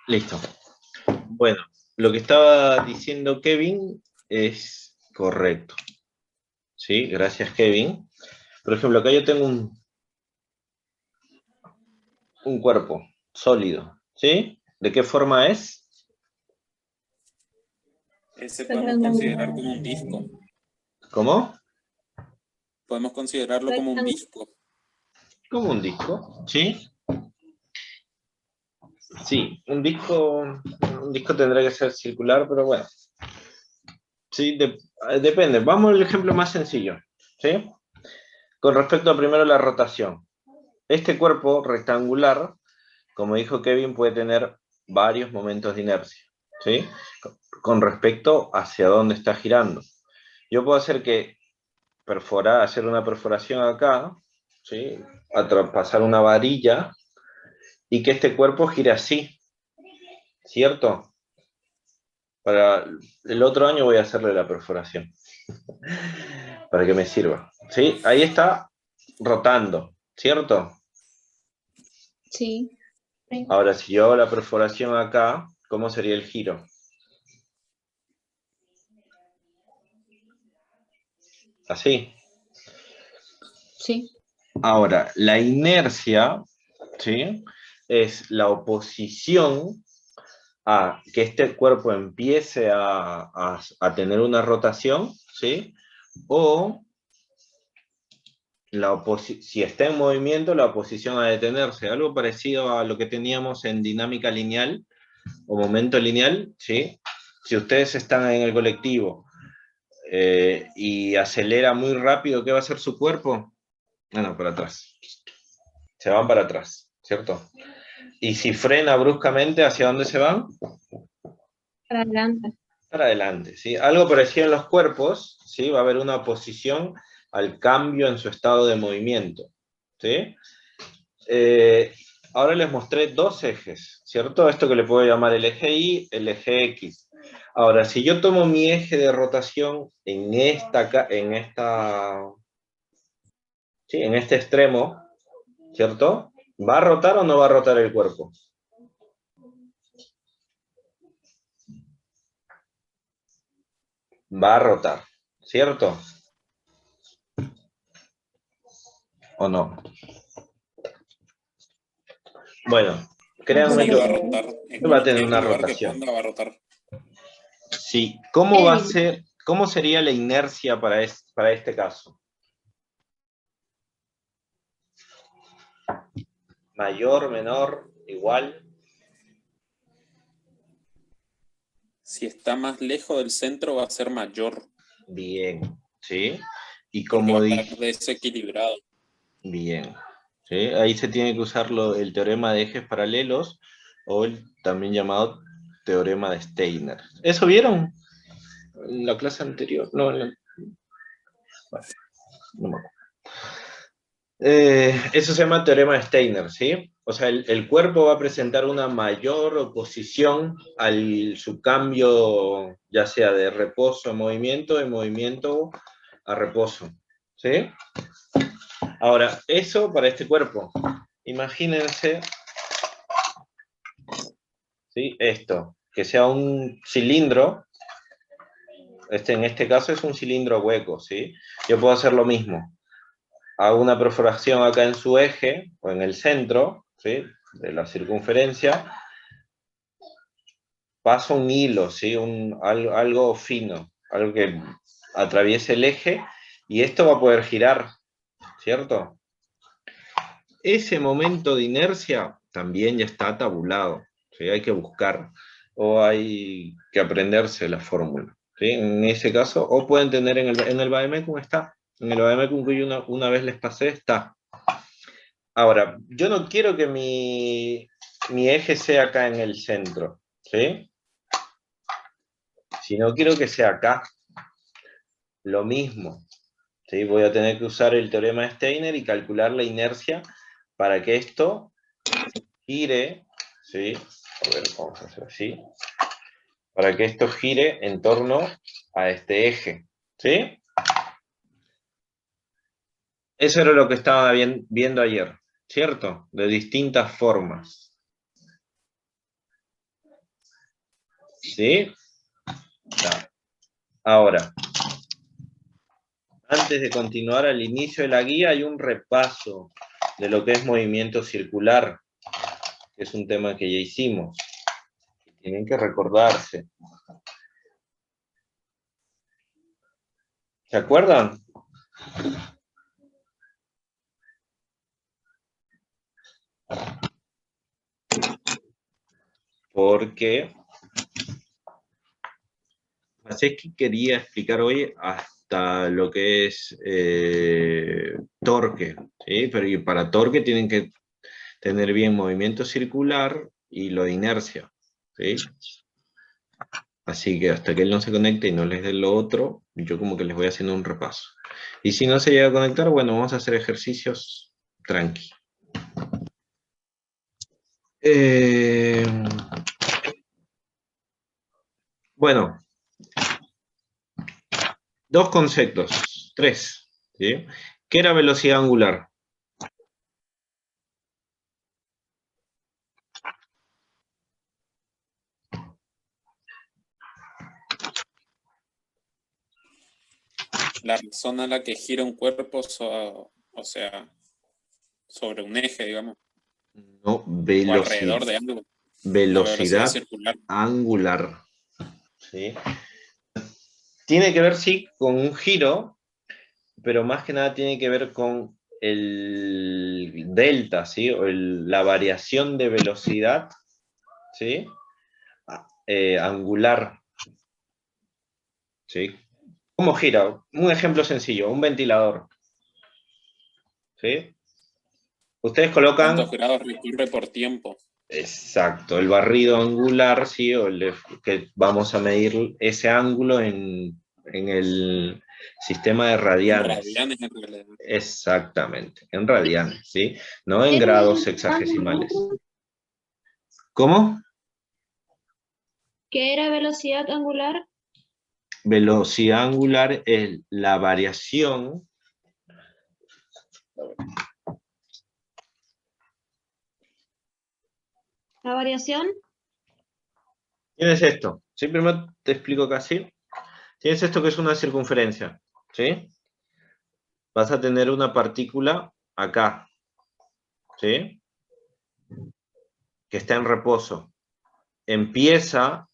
Listo. Bueno, lo que estaba diciendo Kevin es correcto. ¿Sí? Gracias, Kevin. Por ejemplo, acá yo tengo un cuerpo sólido. ¿Sí? ¿De qué forma es? Ese podemos considerar como un disco. ¿Cómo? Podemos considerarlo como un disco. Como un disco. ¿Sí? Sí, un disco tendrá que ser circular, pero bueno. Sí, depende. Vamos al ejemplo más sencillo. ¿Sí? Con respecto a primero la rotación. Este cuerpo rectangular, como dijo Kevin, puede tener varios momentos de inercia, ¿sí? Con respecto hacia dónde está girando. Yo puedo hacer hacer una perforación acá, ¿sí? A traspasar una varilla y que este cuerpo gire así, ¿cierto? Para el otro año voy a hacerle la perforación, para que me sirva, ¿sí? Ahí está rotando, ¿cierto? Sí. Ahora, si yo hago la perforación acá, ¿cómo sería el giro? Así. Sí. Ahora, la inercia, ¿sí? Es la oposición a que este cuerpo empiece a tener una rotación, ¿sí? O si está en movimiento, la oposición a detenerse. Algo parecido a lo que teníamos en dinámica lineal o momento lineal, ¿sí? Si ustedes están en el colectivo y acelera muy rápido, ¿qué va a hacer su cuerpo? Bueno, para atrás. Se van para atrás, ¿cierto? Y si frena bruscamente, ¿hacia dónde se van? Para adelante. Para adelante, ¿sí? Algo parecido en los cuerpos, ¿sí? Va a haber una oposición al cambio en su estado de movimiento, ¿sí? Ahora les mostré dos ejes, ¿cierto? Esto que le puedo llamar el eje Y, el eje X. Ahora, si yo tomo mi eje de rotación en en este extremo, ¿cierto? ¿Va a rotar o no va a rotar el cuerpo? Va a rotar, ¿cierto? ¿O no? Bueno, créanme Sí, que va a rotar. En va a tener cualquier una lugar que rotación. ponga va a rotar. Sí, ¿cómo va a ser, cómo sería la inercia para este caso? ¿Mayor, menor, igual? Si está más lejos del centro va a ser mayor, Bien, ¿sí? Y porque como va a estar dije, desequilibrado. bien, ¿sí? Ahí se tiene que usar el teorema de ejes paralelos o el también llamado teorema de Steiner. ¿Eso vieron? En la clase anterior. No, bueno, no me acuerdo. Eso se llama teorema de Steiner, ¿sí? O sea, el cuerpo va a presentar una mayor oposición al su cambio, ya sea de reposo a movimiento, de movimiento a reposo, ¿sí? Ahora, eso para este cuerpo. Imagínense, ¿sí? Esto, que sea un cilindro, en este caso es un cilindro hueco, ¿sí? Yo puedo hacer lo mismo. Hago una perforación acá en su eje, o en el centro, ¿sí? De la circunferencia, paso un hilo, ¿sí? Algo fino, algo que atraviese el eje, y esto va a poder girar, ¿cierto? Ese momento de inercia también ya está tabulado, ¿sí? Hay que buscar, o hay que aprenderse la fórmula, ¿sí? En ese caso, o pueden tener en el Vademecum está, en el Vademecum que yo una vez les pasé, está. Ahora, yo no quiero que mi eje sea acá en el centro, ¿sí? Sino quiero que sea acá. Lo mismo, ¿sí? Voy a tener que usar el teorema de Steiner y calcular la inercia para que esto gire, ¿sí? A ver, vamos a hacer así. Para que esto gire en torno a este eje, ¿sí? Eso era lo que estaba viendo ayer, ¿cierto? De distintas formas. ¿Sí? Ya. Ahora, antes de continuar al inicio de la guía, hay un repaso de lo que es movimiento circular, que es un tema que ya hicimos. Tienen que recordarse. ¿Se acuerdan? Porque así es que quería explicar hoy hasta lo que es torque, ¿sí? Pero y para torque tienen que tener bien movimiento circular y lo de inercia, ¿sí? Así que hasta que él no se conecte y no les dé lo otro, yo como que les voy haciendo un repaso. Y si no se llega a conectar, bueno, vamos a hacer ejercicios tranqui. Bueno, dos conceptos, tres, ¿sí? ¿Qué era velocidad angular? La razón a la que gira un cuerpo, o sea, sobre un eje, digamos, No, o alrededor de algo. Una velocidad velocidad circular. angular, ¿sí? Tiene que ver, sí, con un giro, pero más que nada tiene que ver con el delta, ¿sí? O la variación de velocidad, ¿sí? Angular, ¿sí? ¿Cómo gira? Un ejemplo sencillo, un ventilador, ¿sí? Ustedes colocan, ¿Cuántos grados recorre por tiempo? exacto, el barrido angular, ¿sí? O que vamos a medir ese ángulo en el sistema de En radianes. radianes, en realidad. Exactamente, en radianes, ¿sí? No en ¿Qué grados velocidad sexagesimales. angular? ¿Cómo? ¿Qué era velocidad angular? Velocidad angular es la variación. ¿La variación? Tienes esto, ¿sí? Primero te explico casi. Tienes esto que es una circunferencia, ¿sí? Vas a tener una partícula acá, ¿sí? Que está en reposo. Empieza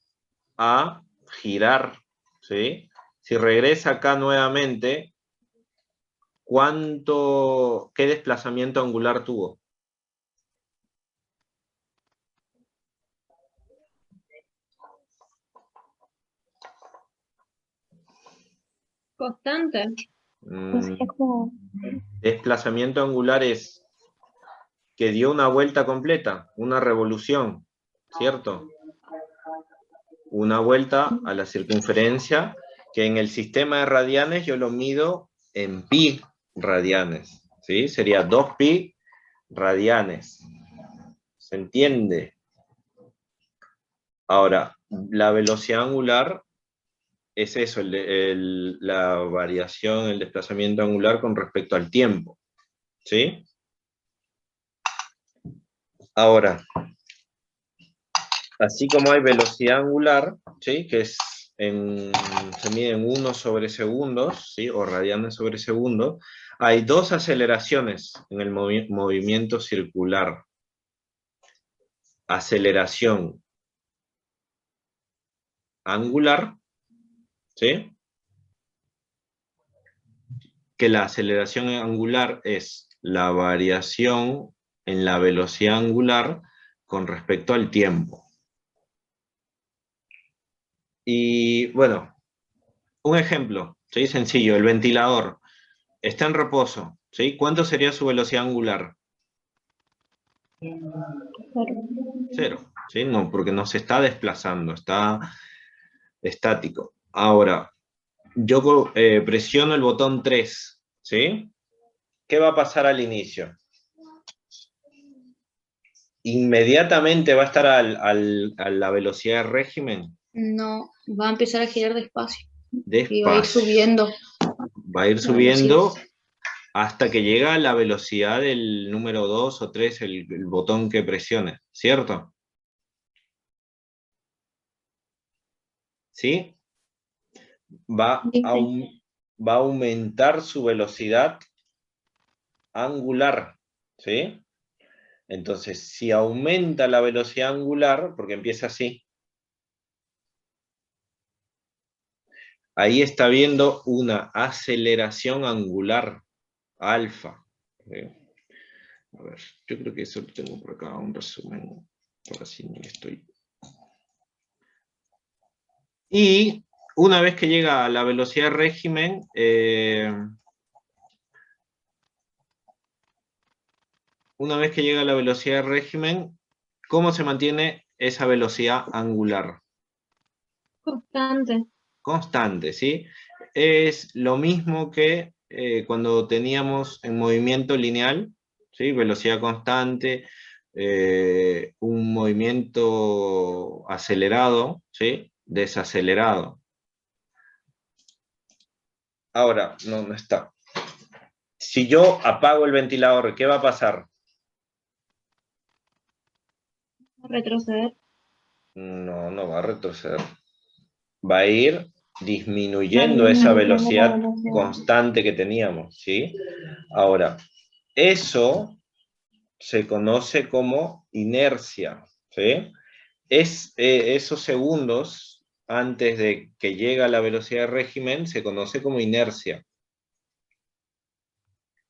a girar, ¿sí? Si regresa acá nuevamente, ¿qué desplazamiento angular tuvo? Constante. Desplazamiento angular es que dio una vuelta completa, una revolución, ¿cierto? Una vuelta a la circunferencia, que en el sistema de radianes yo lo mido en pi radianes, ¿sí? Sería 2pi radianes. ¿Se entiende? Ahora, la velocidad angular es eso, la variación, el desplazamiento angular con respecto al tiempo, ¿sí? Ahora, así como hay velocidad angular, ¿sí? Que se mide en 1/segundos, ¿sí? O radianes sobre segundo, hay dos aceleraciones en el movimiento circular. Aceleración angular, ¿sí? Que la aceleración angular es la variación en la velocidad angular con respecto al tiempo. Y bueno, un ejemplo, ¿sí? Sencillo, el ventilador está en reposo, ¿sí? ¿Cuánto sería su velocidad angular? 0, ¿sí? No, porque no se está desplazando, está estático. Ahora, yo presiono el botón 3, ¿sí? ¿Qué va a pasar al inicio? ¿Inmediatamente va a estar a la velocidad de régimen? No, va a empezar a girar despacio y va a ir Despacio. subiendo Va a ir la velocidad. subiendo hasta que llega a la velocidad del número 2 o 3, el botón que presione, ¿cierto? ¿sí? Va a aumentar su velocidad angular, ¿sí? Entonces, si aumenta la velocidad angular, porque empieza así, ahí está viendo una aceleración angular, alfa. ¿Sí? A ver, yo creo que eso lo tengo por acá, un resumen, por así no estoy. Y una vez que llega a la velocidad de régimen, ¿cómo se mantiene esa velocidad angular? Constante. Constante, ¿sí? Es lo mismo que cuando teníamos en movimiento lineal, ¿sí? Velocidad constante, un movimiento acelerado, ¿sí? Desacelerado. Ahora, no está. Si yo apago el ventilador, ¿qué va a pasar? Retroceder. No va a retroceder. Va a ir disminuyendo esa velocidad constante que teníamos, ¿sí? Ahora, eso se conoce como inercia, ¿sí? Esos segundos antes de que llegue a la velocidad de régimen se conoce como inercia.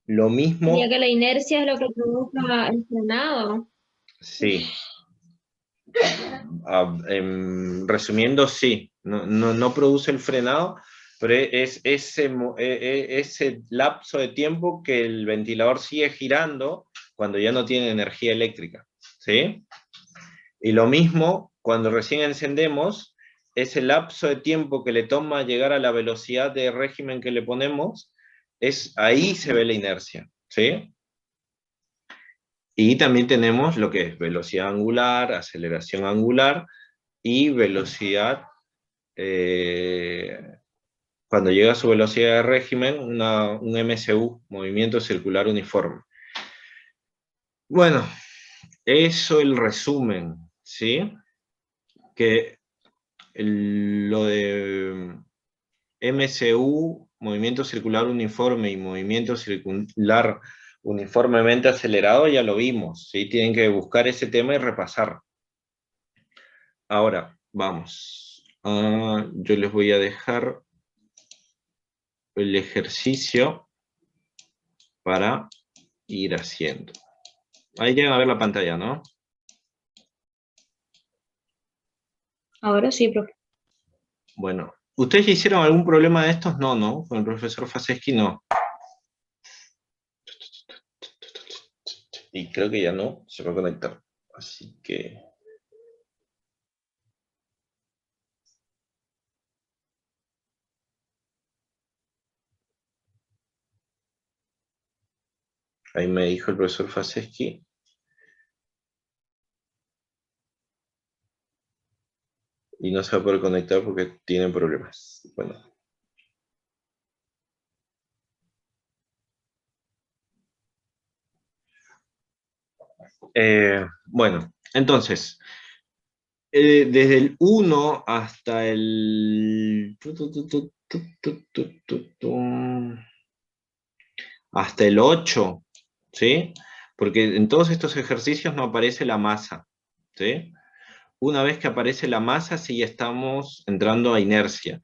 Lo mismo... Ya que la inercia es lo que provoca el frenado. Sí. Resumiendo, sí. No produce el frenado, pero es ese lapso de tiempo que el ventilador sigue girando cuando ya no tiene energía eléctrica, ¿sí? Y lo mismo, cuando recién encendemos, ese lapso de tiempo que le toma llegar a la velocidad de régimen que le ponemos, ahí se ve la inercia, ¿sí? Y también tenemos lo que es velocidad angular, aceleración angular y velocidad, cuando llega a su velocidad de régimen, un MCU, movimiento circular uniforme. Bueno, eso el resumen, ¿sí? Que lo de MCU, movimiento circular uniforme y movimiento circular uniformemente acelerado, ya lo vimos, ¿sí? Tienen que buscar ese tema y repasar. Ahora, vamos. Yo les voy a dejar el ejercicio para ir haciendo. Ahí llegan a ver la pantalla, ¿no? Ahora sí, profe. Bueno, ¿ustedes hicieron algún problema de estos? No. Con el profesor Faseschi no. Y creo que ya no se va a conectar. Así que... Ahí me dijo el profesor Faseschi. Y no se va a poder conectar porque tiene problemas. Bueno. Bueno, entonces, desde el 1 hasta el... hasta el 8, ¿sí? Porque en todos estos ejercicios no aparece la masa, ¿sí? Una vez que aparece la masa, sí ya estamos entrando a inercia.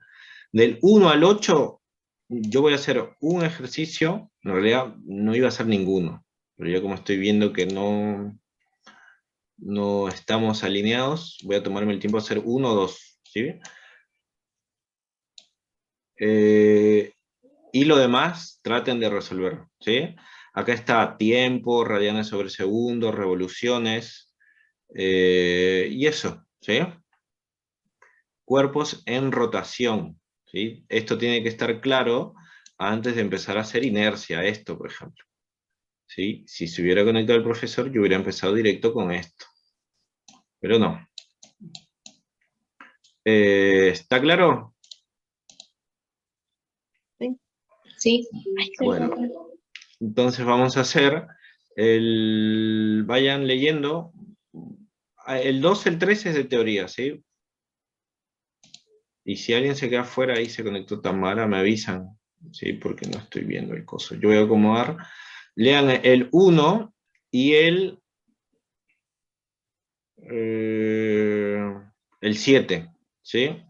Del 1 al 8, yo voy a hacer un ejercicio, en realidad no iba a hacer ninguno, pero ya como estoy viendo que no estamos alineados, voy a tomarme el tiempo de hacer 1 o 2, ¿sí? Y lo demás, traten de resolver, ¿sí? Acá está tiempo, radianes sobre segundo, revoluciones, y eso, ¿sí? Cuerpos en rotación, ¿sí? Esto tiene que estar claro antes de empezar a hacer inercia, esto, por ejemplo. ¿Sí? Si se hubiera conectado el profesor, yo hubiera empezado directo con esto. Pero no. ¿Está claro? Sí. Bueno, entonces vamos a hacer vayan leyendo. El 2, el 3 es de teoría, ¿sí? Y si alguien se queda fuera ahí se conectó Tamara, me avisan. Sí, porque no estoy viendo el coso. Yo voy a acomodar. Lean el 1 y el 7. ¿Sí?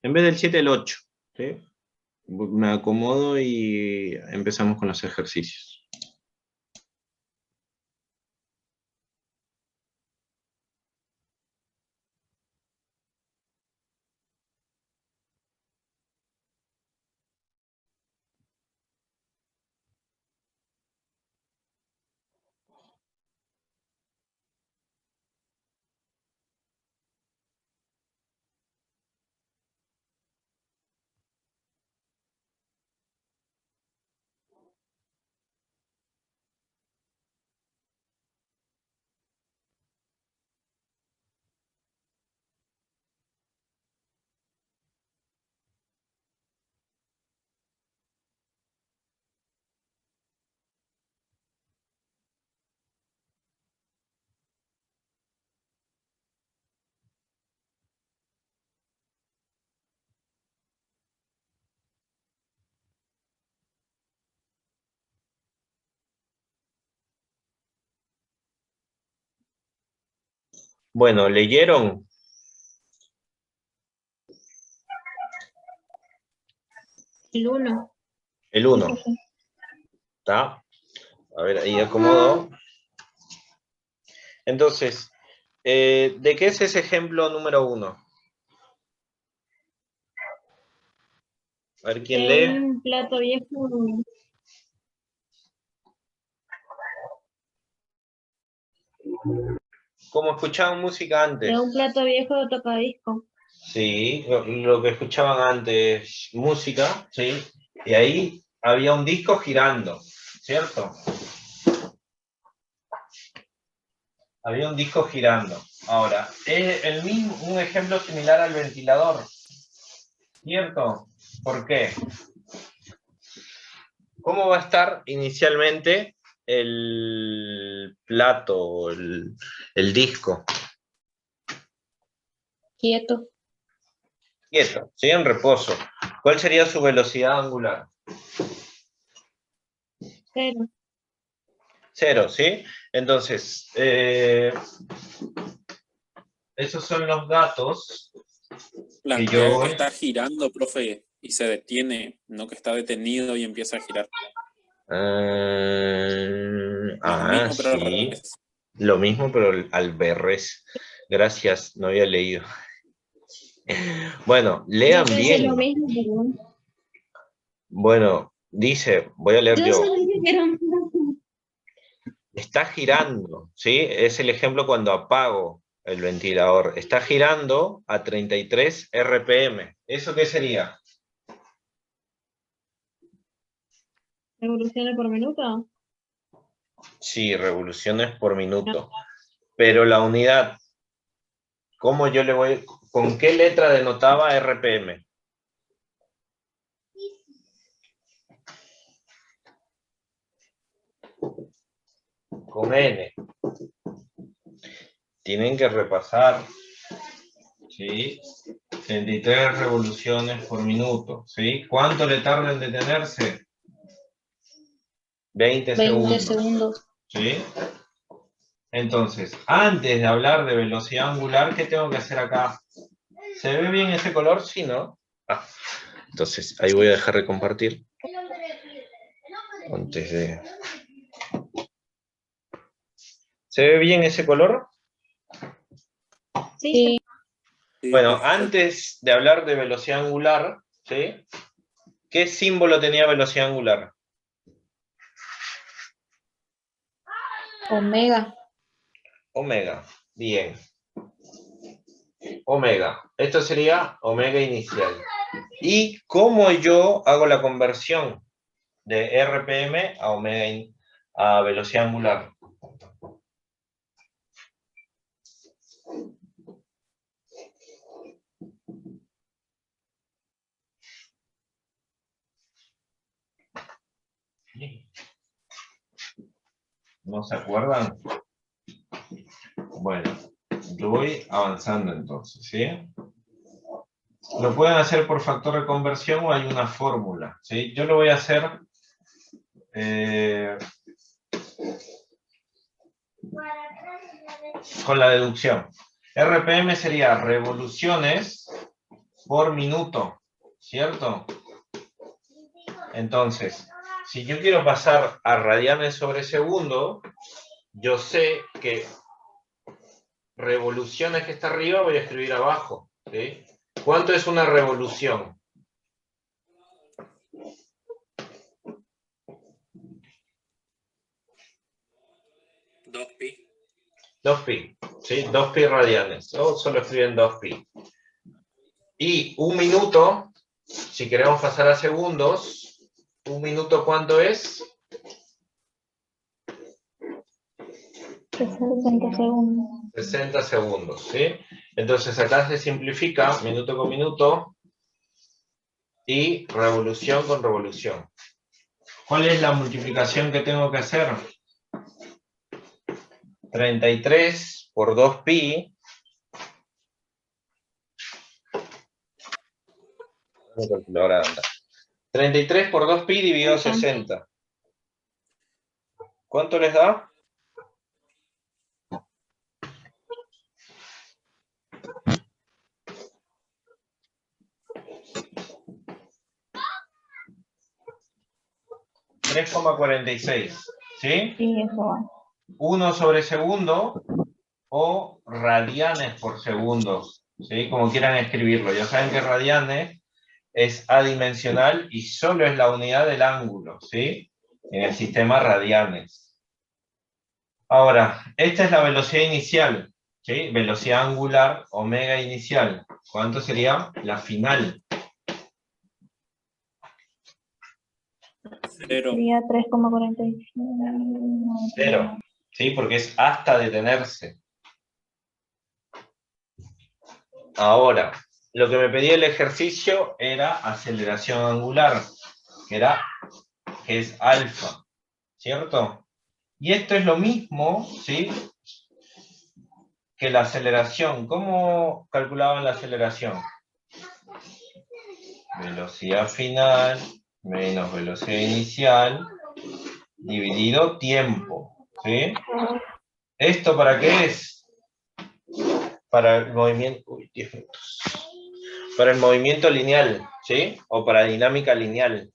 En vez del 7, el 8. ¿Sí? Me acomodo y empezamos con los ejercicios. Bueno, ¿leyeron? El 1. El 1. ¿Está? A ver, ahí acomodo. Entonces, ¿de qué es ese ejemplo número 1? A ver, ¿quién lee? Un plato viejo. ¿Cómo escuchaban música antes? De un plato viejo de tocadisco. Sí, lo que escuchaban antes, música, sí. Y ahí había un disco girando, ¿cierto? Había un disco girando. Ahora, es el mismo, un ejemplo similar al ventilador, ¿cierto? ¿Por qué? ¿Cómo va a estar inicialmente el plato, el disco? Quieto. Quieto, ¿sí? En reposo. ¿Cuál sería su velocidad angular? 0. 0, ¿sí? Entonces, esos son los datos que Plantea yo... que está girando, profe, y se detiene, no que está detenido y empieza a girar. Lo mismo, pero al Sí. revés. Lo mismo, pero al revés. Gracias, no había leído. Bueno, lean Yo pensé bien. lo mismo, perdón. Bueno, dice, voy a leer Yo yo. solo dije que era un Está girando, ¿sí? Es el ejemplo cuando apago el ventilador. Está girando a 33 RPM. ¿Eso qué sería? revoluciones por minuto. Sí, revoluciones por minuto. Pero la unidad, ¿cómo yo le voy? ¿Con qué letra denotaba RPM? Con N. Tienen que repasar. ¿Sí? 33 revoluciones por minuto. ¿Sí? ¿Cuánto le tarda en detenerse? 20 20 segundos. segundos. ¿Sí? Entonces, antes de hablar de velocidad angular, ¿qué tengo que hacer acá? ¿Se ve bien ese color? Sí, ¿no? Ah, entonces, ahí voy a dejar de compartir. Antes de... ¿Se ve bien ese color? Sí. Sí, Bueno, perfecto. antes de hablar de velocidad angular, ¿sí? ¿Qué símbolo tenía velocidad angular? Omega. Omega. Bien. Omega. Esto sería omega inicial. ¿Y cómo yo hago la conversión de RPM a omega a velocidad angular? ¿No se acuerdan? Bueno, yo voy avanzando entonces, ¿sí? Lo pueden hacer por factor de conversión o hay una fórmula, ¿sí? Yo lo voy a hacer con la deducción. RPM sería revoluciones por minuto, ¿cierto? Entonces, si yo quiero pasar a radianes sobre segundo, yo sé que revoluciones que está arriba voy a escribir abajo, ¿sí? ¿Cuánto es una revolución? Dos pi. 2pi, ¿sí? 2pi radianes, o solo escriben 2pi. Y un minuto, si queremos pasar a segundos, ¿un minuto cuánto es? 60 segundos. 60 segundos, ¿sí? Entonces acá se simplifica minuto con minuto y revolución con revolución. ¿Cuál es la multiplicación que tengo que hacer? 33 por 2pi. 33 por 2pi dividido 60. ¿Cuánto les da? $3,46, ¿sí? Sí, eso va. 1 sobre segundo o radianes por segundo, ¿sí? Como quieran escribirlo. Ya saben que radianes es adimensional y solo es la unidad del ángulo, ¿sí? En el sistema radianes. Ahora, esta es la velocidad inicial, ¿sí? Velocidad angular, omega inicial. ¿Cuánto sería la final? 0. Sería 3,45. 0, ¿sí? Porque es hasta detenerse. Ahora, lo que me pedía el ejercicio era aceleración angular, que es alfa, ¿cierto? Y esto es lo mismo, ¿sí? Que la aceleración. ¿Cómo calculaban la aceleración? Velocidad final menos velocidad inicial dividido tiempo, ¿sí? ¿Esto para qué es? Para el movimiento... Uy, 10 minutos. Para el movimiento lineal, ¿sí? O para dinámica lineal.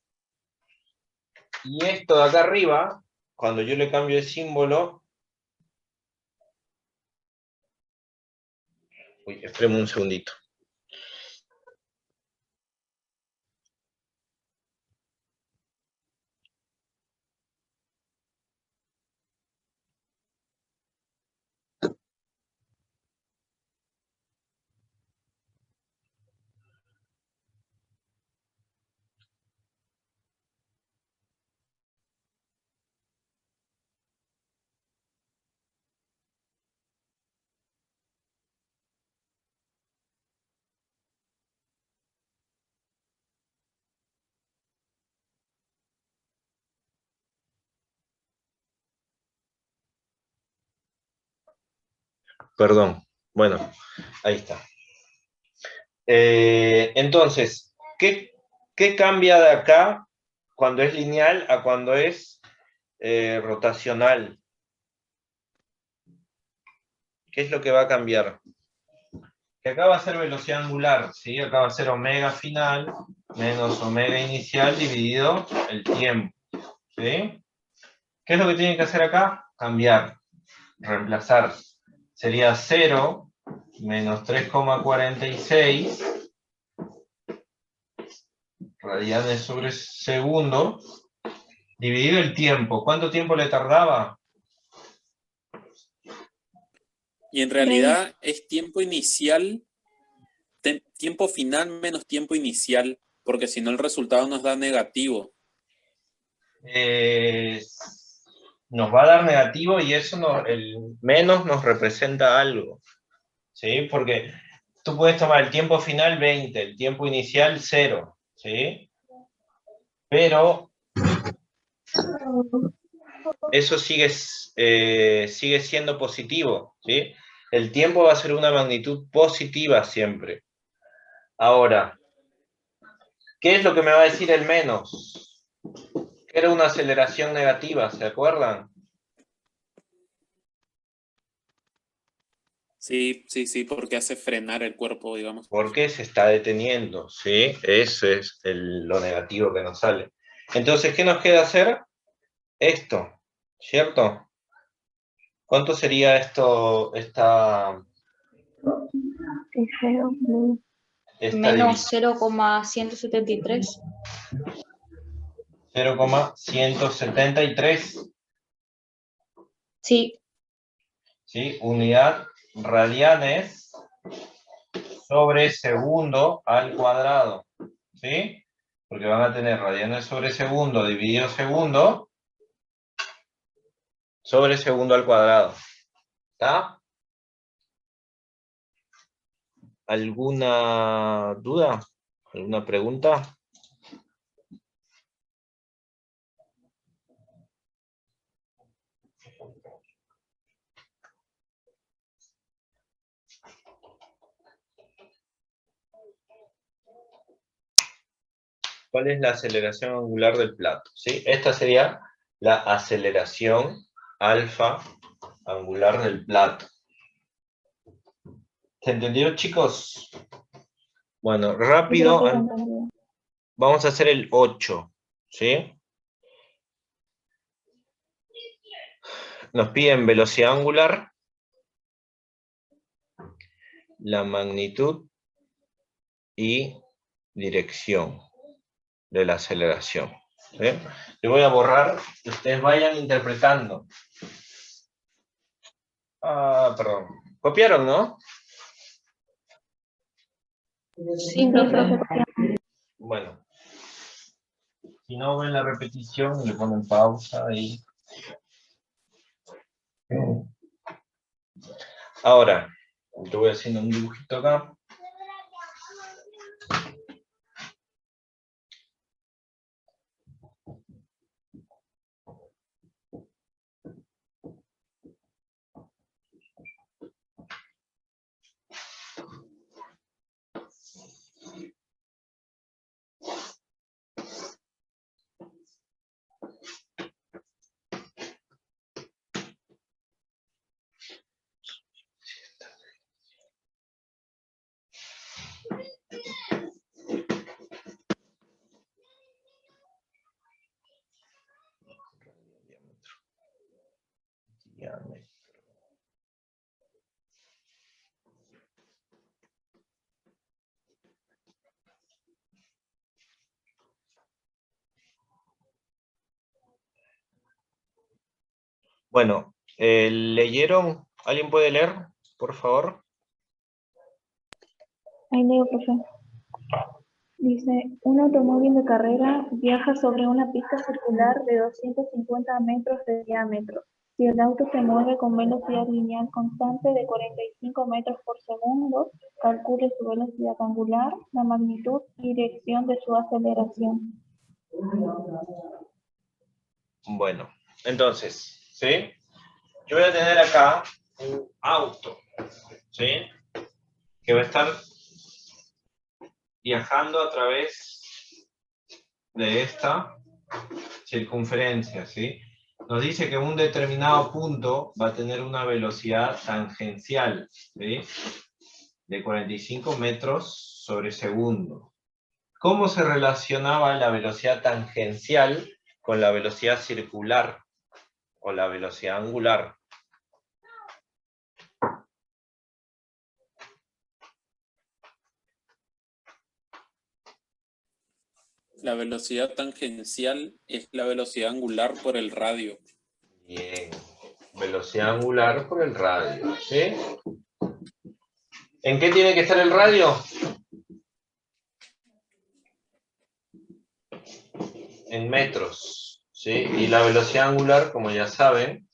Y esto de acá arriba, cuando yo le cambio el símbolo... Uy, espérame un segundito. Perdón. Bueno, ahí está. Entonces, ¿qué cambia de acá cuando es lineal a cuando es rotacional? ¿Qué es lo que va a cambiar? Que acá va a ser velocidad angular, ¿sí? Acá va a ser omega final menos omega inicial dividido el tiempo, ¿sí? ¿Qué es lo que tienen que hacer acá? Cambiar, reemplazar. Sería 0 menos 3,46 radianes sobre segundo, dividido el tiempo. ¿Cuánto tiempo le tardaba? Y en realidad es tiempo inicial, tiempo final menos tiempo inicial, porque si no el resultado nos da negativo. Nos va a dar negativo y eso el menos nos representa algo, ¿sí? Porque tú puedes tomar el tiempo final 20, el tiempo inicial 0, ¿sí? Pero eso sigue siendo positivo, ¿sí? El tiempo va a ser una magnitud positiva siempre. Ahora, ¿qué es lo que me va a decir el menos? Que era una aceleración negativa, ¿se acuerdan? Sí, sí, sí, porque hace frenar el cuerpo, digamos. Porque se está deteniendo, ¿sí? Eso es lo negativo que nos sale. Entonces, ¿qué nos queda hacer? Esto, ¿cierto? ¿Cuánto sería esto, esta Menos 0,173. 0,173? Sí, ¿Sí? Unidad radianes sobre segundo al cuadrado, ¿sí? Porque van a tener radianes sobre segundo dividido segundo sobre segundo al cuadrado. ¿Está? ¿Alguna duda? ¿Alguna pregunta? ¿Cuál es la aceleración angular del plato? ¿Sí? Esta sería la aceleración alfa angular del plato. ¿Se entendió, chicos? Bueno, rápido. Vamos a hacer el 8, ¿sí? Nos piden velocidad angular, la magnitud y dirección de la aceleración. ¿Sí? Yo voy a borrar que ustedes vayan interpretando. Perdón. ¿Copiaron, no? sí, profe. Bueno. Si no ven la repetición, le ponen pausa y... Ahora, te voy haciendo un dibujito acá. Bueno, ¿leyeron? ¿Alguien puede leer, por favor? Ahí leo, profe. Dice, un automóvil de carrera viaja sobre una pista circular de 250 metros de diámetro. Si el auto se mueve con velocidad lineal constante de 45 metros por segundo, calcule su velocidad angular, la magnitud y dirección de su aceleración. Bueno, entonces, ¿sí? Yo voy a tener acá un auto, ¿sí? Que va a estar viajando a través de esta circunferencia, ¿sí? Nos dice que un determinado punto va a tener una velocidad tangencial, ¿sí? De 45 metros sobre segundo. ¿Cómo se relacionaba la velocidad tangencial con la velocidad circular o la velocidad angular? La velocidad tangencial es la velocidad angular por el radio. Bien, velocidad angular por el radio, ¿sí? ¿En qué tiene que estar el radio? En metros, ¿sí? Y la velocidad angular, como ya saben,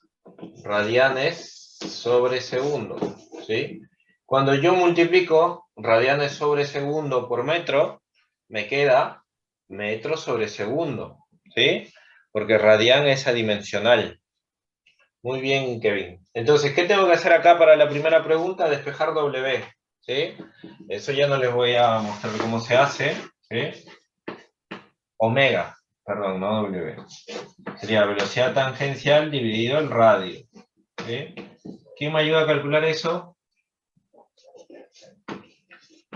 radianes sobre segundo, ¿sí? Cuando yo multiplico radianes sobre segundo por metro, me queda metro sobre segundo, ¿sí? Porque radian es adimensional. Muy bien, Kevin. Entonces, ¿qué tengo que hacer acá para la primera pregunta? Despejar W, ¿sí? Eso ya no les voy a mostrar cómo se hace, ¿sí? Omega, perdón, no W. Sería velocidad tangencial dividido el radio, ¿sí? ¿Quién me ayuda a calcular eso?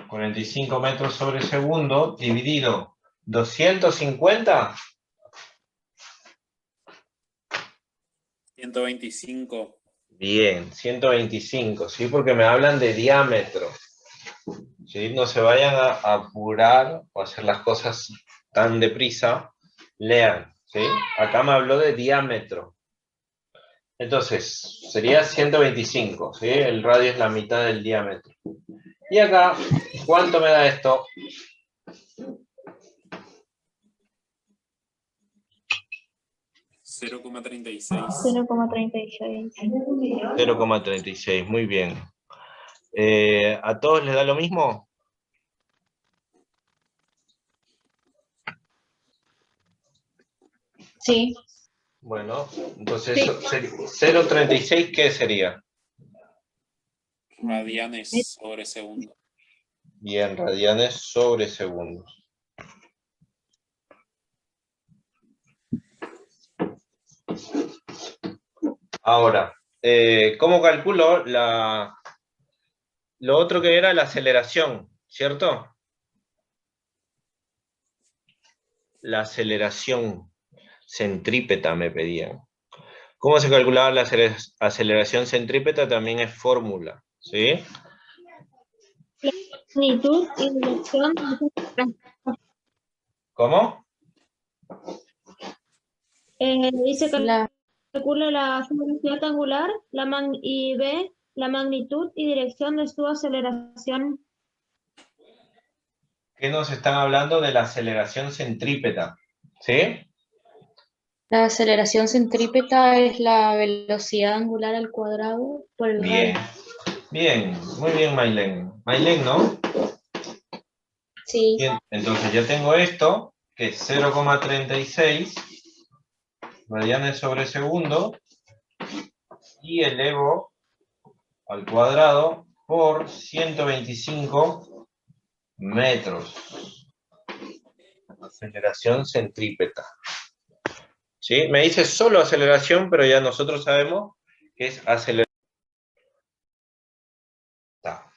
45 metros sobre segundo dividido 250. 125. Bien, 125, ¿sí? Porque me hablan de diámetro. ¿Sí? No se vayan a apurar o a hacer las cosas tan deprisa. Lean, ¿sí? Acá me habló de diámetro. Entonces, sería 125, ¿sí? El radio es la mitad del diámetro. Y acá, ¿cuánto me da esto? 0,36. 0,36. 0,36, muy bien. ¿A todos les da lo mismo? Sí, Bueno, entonces sí. 0,36, ¿qué sería? Radianes sobre segundo. Bien, radianes sobre segundos. Ahora, ¿cómo calculo lo otro que era la aceleración, ¿cierto? La aceleración centrípeta me pedían. ¿Cómo se calculaba la aceleración centrípeta? También es fórmula, ¿sí? Magnitud y dirección. ¿Cómo? Dice que calcula la velocidad angular y ve la magnitud y dirección de su aceleración. ¿Qué nos están hablando de la aceleración centrípeta? ¿Sí? La aceleración centrípeta es la velocidad angular al cuadrado por el Bien, radio. bien, muy bien, Maylen. Maylen, ¿no? Sí. Bien, entonces ya tengo esto, que es 0,36 radianes sobre segundo, y elevo al cuadrado por 125 metros. Aceleración centrípeta. ¿Sí? Me dice solo aceleración, pero ya nosotros sabemos que es aceleración.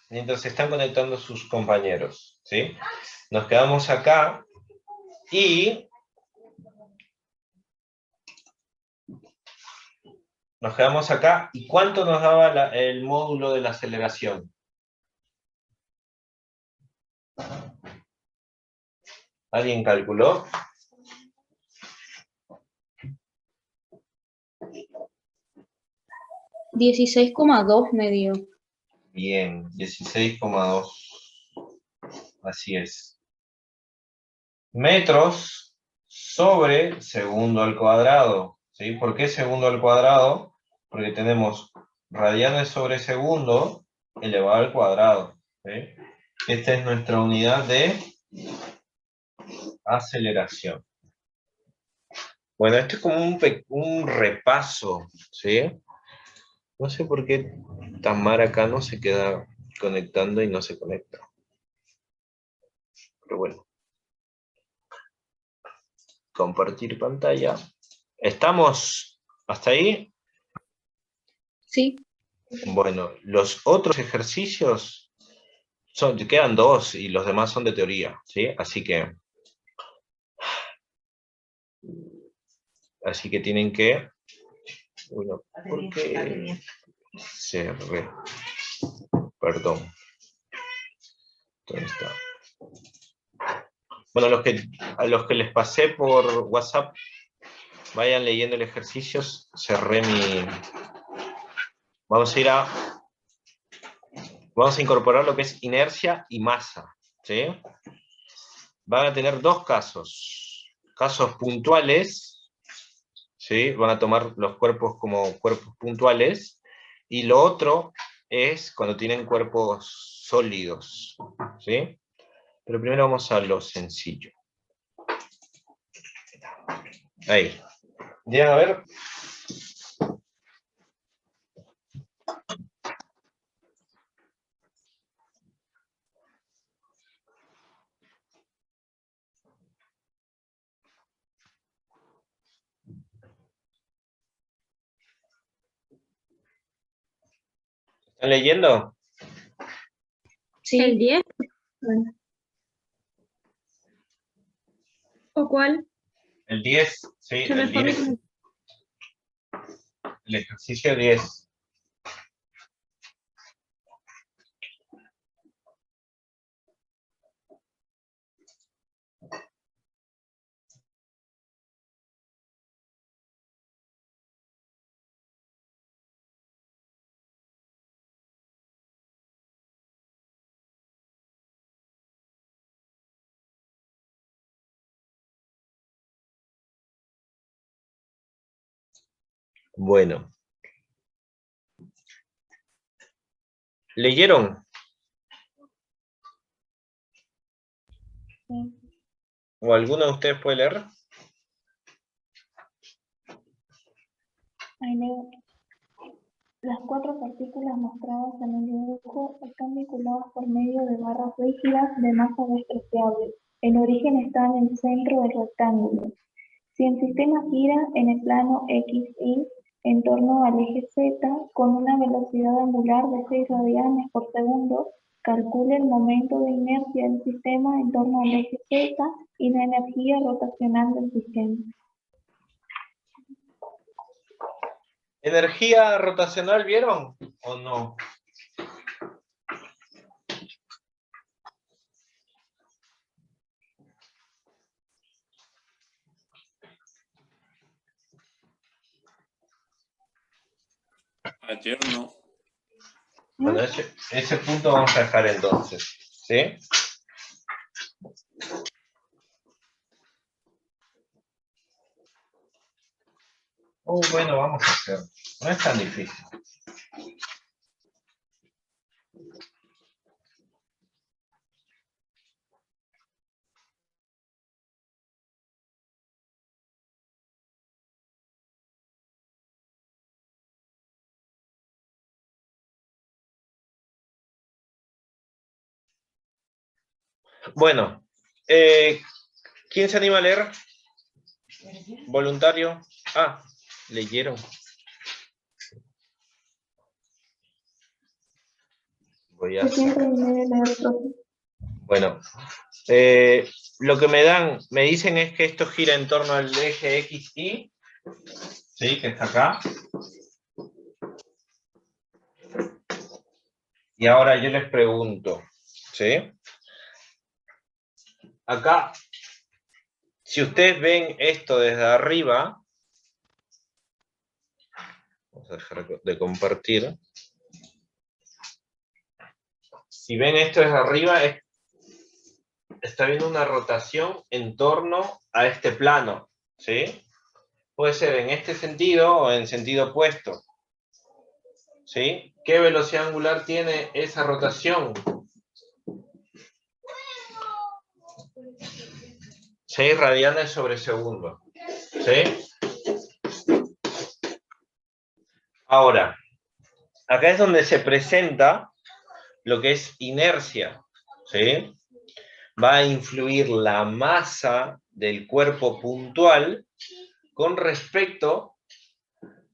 Mientras se están conectando sus compañeros, ¿sí? Nos quedamos acá y ¿cuánto nos daba el módulo de la aceleración? ¿Alguien calculó? $16,2 me dio. Bien, 16,2. Así es. Metros sobre segundo al cuadrado. ¿Sí? ¿Por qué segundo al cuadrado? Porque tenemos radianes sobre segundo elevado al cuadrado. ¿Sí? Esta es nuestra unidad de aceleración. Bueno, esto es como un repaso, ¿sí? No sé por qué Tamara acá no se queda conectando y no se conecta. Pero bueno. Compartir pantalla. ¿Estamos hasta ahí? Sí. Bueno, los otros ejercicios quedan 2 y los demás son de teoría, ¿sí? Así que tienen que... Bueno, ¿por qué cerré? Perdón. ¿Dónde está? Bueno, a los que les pasé por WhatsApp, vayan leyendo el ejercicio, cerré mi... Vamos a incorporar lo que es inercia y masa, ¿sí? Van a tener dos casos puntuales, ¿sí? Van a tomar los cuerpos como cuerpos puntuales, y lo otro es cuando tienen cuerpos sólidos, ¿sí? Pero primero vamos a lo sencillo. Ahí. ¿Llegan a ver? ¿Están leyendo? Sí. ¿El 10 Bueno, o cuál? El 10, sí, Se me el fue mi 10. El ejercicio 10. Bueno. ¿Leyeron? sí. ¿O alguno de ustedes puede leer? Ahí leo. Las 4 partículas mostradas en el dibujo están vinculadas por medio de barras rígidas de masa despreciable. El origen está en el centro del rectángulo. Si el sistema gira en el plano XY en torno al eje Z con una velocidad angular de 6 radianes por segundo, calcule el momento de inercia del sistema en torno al eje Z y la energía rotacional del sistema. ¿Energía rotacional vieron o no? Ayer no. Bueno, ese punto vamos a dejar entonces, ¿sí? Bueno, vamos a hacer. No es tan difícil. Bueno, ¿quién se anima a leer? ¿Voluntario? Ah, leyeron. Voy a Yo siempre sacar. me debe leer, profe. Bueno, lo que me dicen es que esto gira en torno al eje XY, ¿sí? Que está acá. Y ahora yo les pregunto, ¿sí? Acá, si ustedes ven esto desde arriba, vamos a dejar de compartir. Si ven esto desde arriba, está viendo una rotación en torno a este plano, ¿sí? Puede ser en este sentido o en sentido opuesto, ¿sí? ¿Qué velocidad angular tiene esa rotación? 6 radianes sobre segundo, ¿sí? Ahora, acá es donde se presenta lo que es inercia, ¿sí? Va a influir la masa del cuerpo puntual con respecto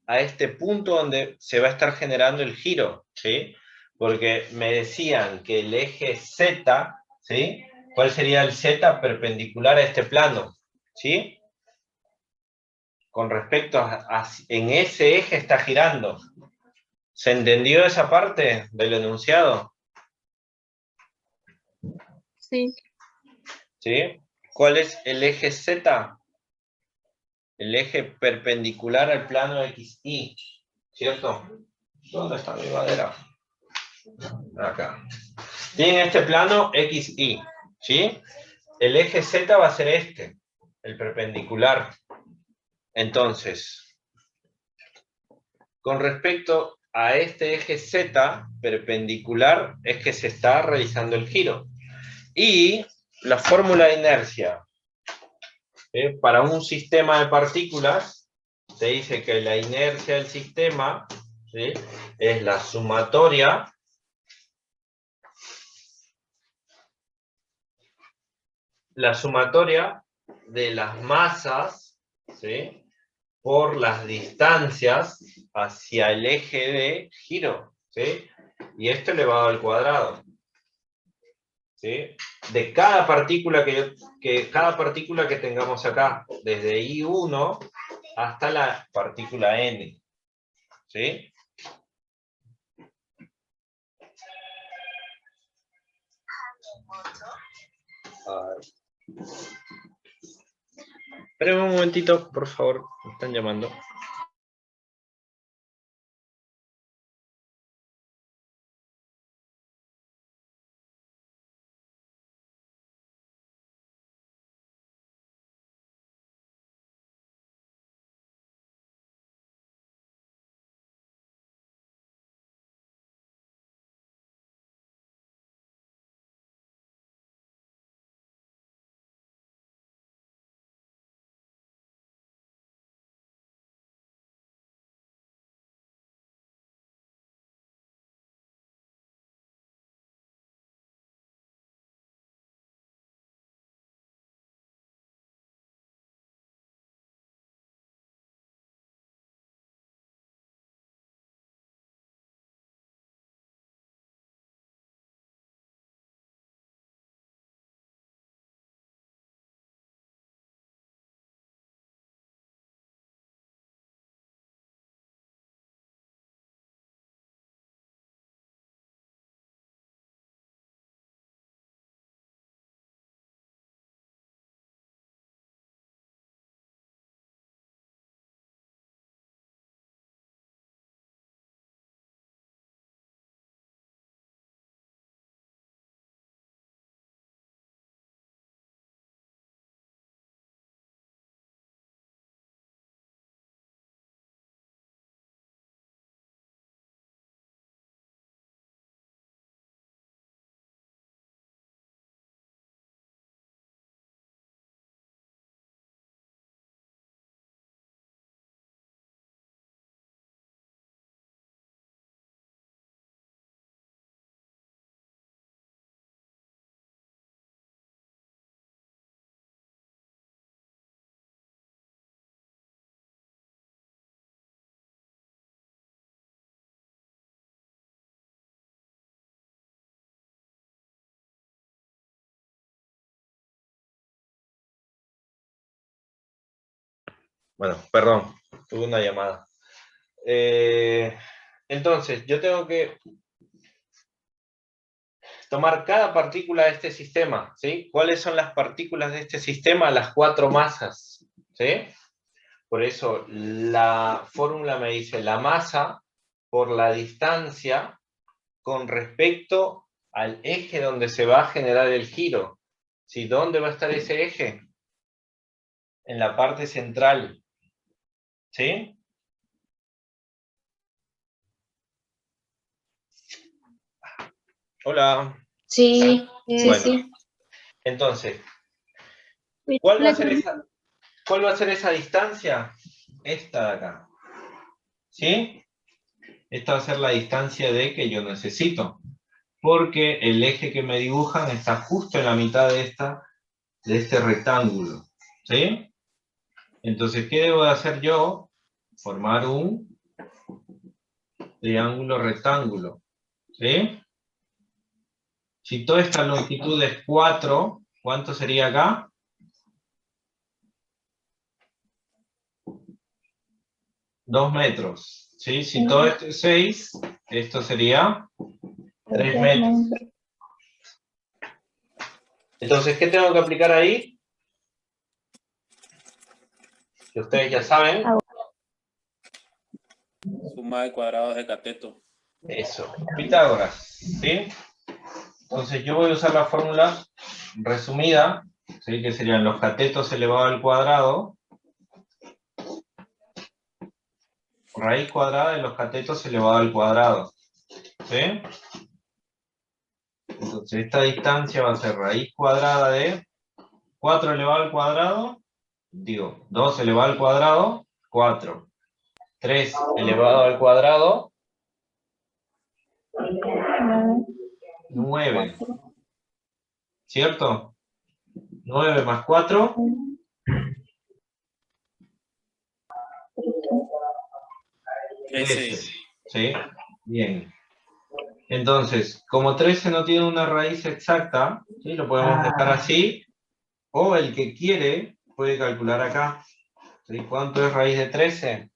a este punto donde se va a estar generando el giro, ¿sí? Porque me decían que el eje Z, ¿sí? ¿Cuál sería el Z perpendicular a este plano? ¿Sí? Con respecto en ese eje está girando. ¿Se entendió esa parte del enunciado? Sí. ¿Sí? ¿Cuál es el eje Z? El eje perpendicular al plano XY, ¿cierto? ¿Dónde está mi madera? Acá. Tienen este plano XY, ¿sí? El eje Z va a ser este, el perpendicular. Entonces, con respecto a este eje Z perpendicular es que se está realizando el giro. Y la fórmula de inercia para un sistema de partículas se dice que la inercia del sistema, ¿sí?, es la sumatoria de las masas, ¿sí?, por las distancias hacia el eje de giro, ¿sí? y esto elevado al cuadrado. ¿Sí? De cada partícula cada partícula que tengamos acá, desde I1 hasta la partícula N. ¿Sí? Esperen un momentito, por favor, me están llamando. Bueno, perdón, tuve una llamada. Entonces, yo tengo que tomar cada partícula de este sistema, ¿sí? ¿Cuáles son las partículas de este sistema? Las 4 masas, ¿sí? Por eso la fórmula me dice la masa por la distancia con respecto al eje donde se va a generar el giro. ¿Sí? ¿Dónde va a estar ese eje? En la parte central, ¿sí? Hola. Sí, Bueno, sí. entonces, ¿cuál va a ser esa distancia? Esta de acá. ¿Sí? Esta va a ser la distancia D que yo necesito. Porque el eje que me dibujan está justo en la mitad de este rectángulo. ¿Sí? Entonces, ¿qué debo de hacer yo? Formar un triángulo rectángulo. ¿Sí? Si toda esta longitud es 4, ¿cuánto sería acá? 2 metros. ¿Sí? Si todo esto es 6, esto sería 3 metros. Entonces, ¿qué tengo que aplicar ahí? Que ustedes ya saben. Suma de cuadrados de cateto. Eso, Pitágoras. ¿Sí? Entonces, yo voy a usar la fórmula resumida, ¿sí? Que serían los catetos elevado al cuadrado, raíz cuadrada de los catetos elevado al cuadrado. ¿Sí? Entonces, esta distancia va a ser raíz cuadrada de 4 elevado al cuadrado, 2 elevado al cuadrado, 4. 3 elevado al cuadrado, 9. ¿Cierto? 9 más 4. 13. ¿Sí? Bien. Entonces, como 13 no tiene una raíz exacta, ¿sí? Lo podemos dejar así, o el que quiere puede calcular acá. ¿Sí? ¿Cuánto es raíz de 13?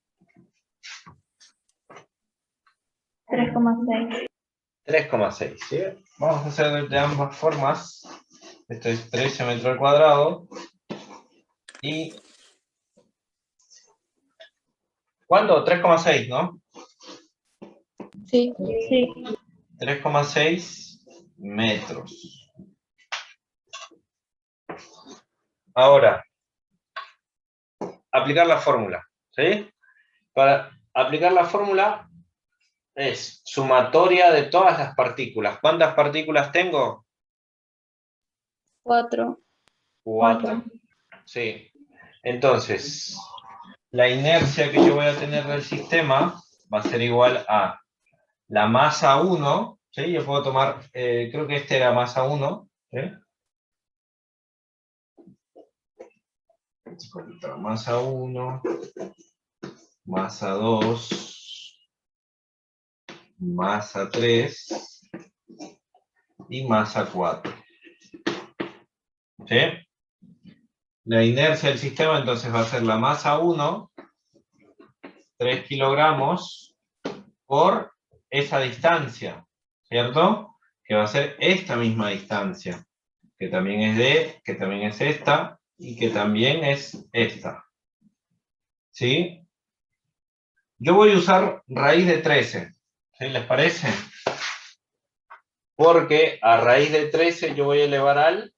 3,6. 3,6, ¿sí? Vamos a hacer de ambas formas. Esto es 13 metros al cuadrado. Y... ¿cuánto? 3,6, ¿no? Sí. 3,6 metros. Ahora, aplicar la fórmula, ¿sí? Para aplicar la fórmula es sumatoria de todas las partículas. ¿Cuántas partículas tengo? 4. 4. Sí. Entonces, la inercia que yo voy a tener del sistema va a ser igual a la masa 1, ¿sí? Yo puedo tomar, creo que este era masa 1, ¿sí? Masa 1, masa 2, masa 3 y masa 4. ¿Sí? La inercia del sistema entonces va a ser la masa 1, 3 kilogramos, por esa distancia, ¿cierto? Que va a ser esta misma distancia, que también es esta, y que también es esta. ¿Sí? Yo voy a usar raíz de 13, ¿sí? ¿Les parece? Porque a raíz de 13 yo voy a elevar al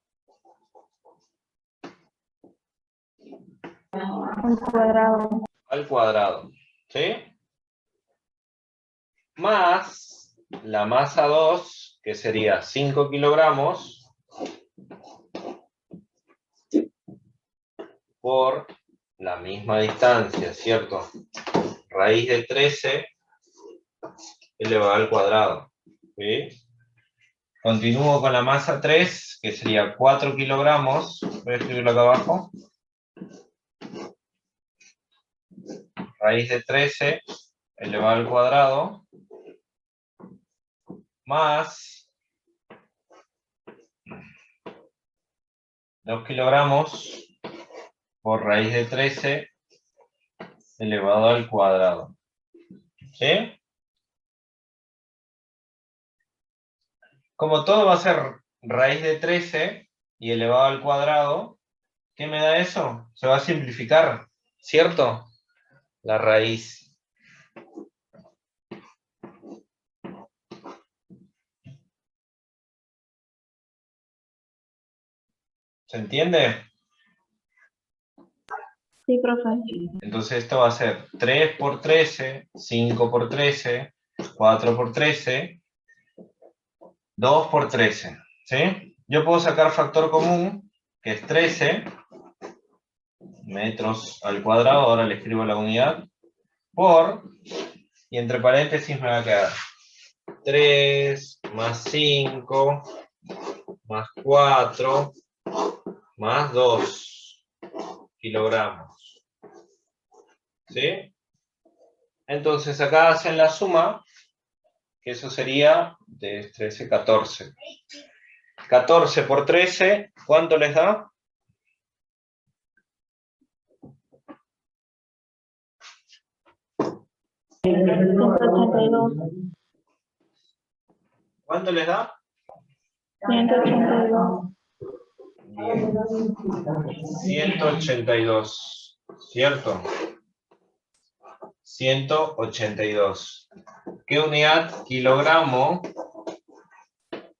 Cuadrado. al cuadrado, ¿sí? Más la masa 2, que sería 5 kilogramos, por la misma distancia, ¿cierto? Raíz de 13 elevado al cuadrado, ¿sí? Continúo con la masa 3, que sería 4 kilogramos, voy a escribirlo acá abajo. Raíz de 13 elevado al cuadrado, más 2 kilogramos por raíz de 13 elevado al cuadrado. ¿Sí? Como todo va a ser raíz de 13 y elevado al cuadrado, ¿qué me da eso? Se va a simplificar, ¿cierto? La raíz. ¿Se entiende? Sí, profe. Entonces esto va a ser 3 por 13, 5 por 13, 4 por 13, 2 por 13, ¿sí? Yo puedo sacar factor común, que es 13 metros al cuadrado, ahora le escribo la unidad, por, y entre paréntesis me va a quedar 3 más 5 más 4 más 2 kilogramos, ¿sí? Entonces acá hacen la suma, que eso sería de 13, 14. 14 por 13, ¿cuánto les da? ¿Cuánto les da? 182. Bien. 182, ¿cierto? 182. ¿Qué unidad? Kilogramo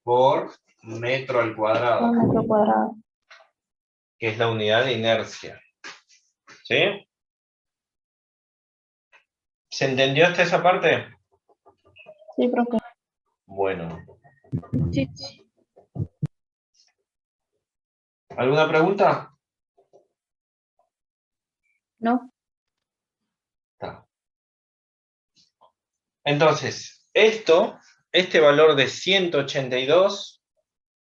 por metro al cuadrado, Metro cuadrado. que es la unidad de inercia. ¿Sí? ¿Se entendió hasta esa parte? Sí, profe. Bueno. Sí. ¿Alguna pregunta? No. Está. Entonces, este valor de 182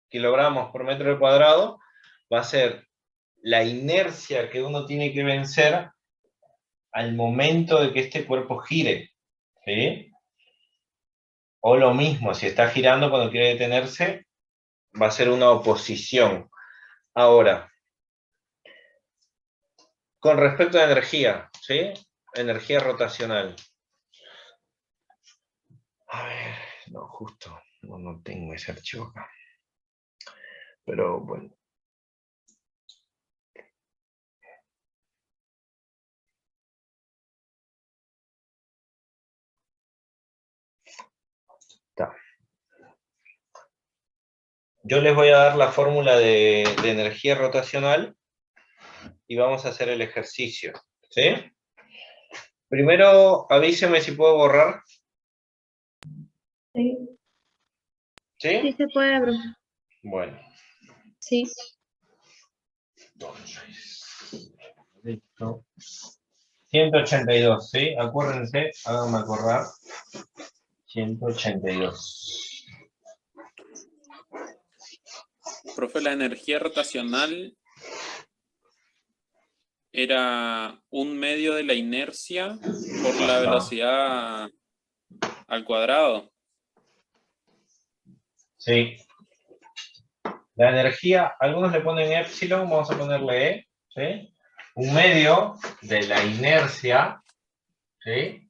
kilogramos por metro al cuadrado va a ser la inercia que uno tiene que vencer al momento de que este cuerpo gire, ¿sí? O lo mismo, si está girando cuando quiere detenerse, va a ser una oposición. Ahora, con respecto a energía, ¿sí? Energía rotacional. A ver, no, justo, no tengo ese archivo acá. Pero bueno. Está. Yo les voy a dar la fórmula de energía rotacional y vamos a hacer el ejercicio, ¿sí? Primero, avíseme si puedo borrar. Sí. Sí ¿Sí? se puede, bro. Bueno. Sí. Entonces, listo. 182, ¿sí? Acuérdense, háganme acordar. 182. Profe, la energía rotacional era un medio de la inercia por la velocidad al cuadrado. Sí. La energía, algunos le ponen epsilon, vamos a ponerle E, ¿sí? Un medio de la inercia, ¿sí?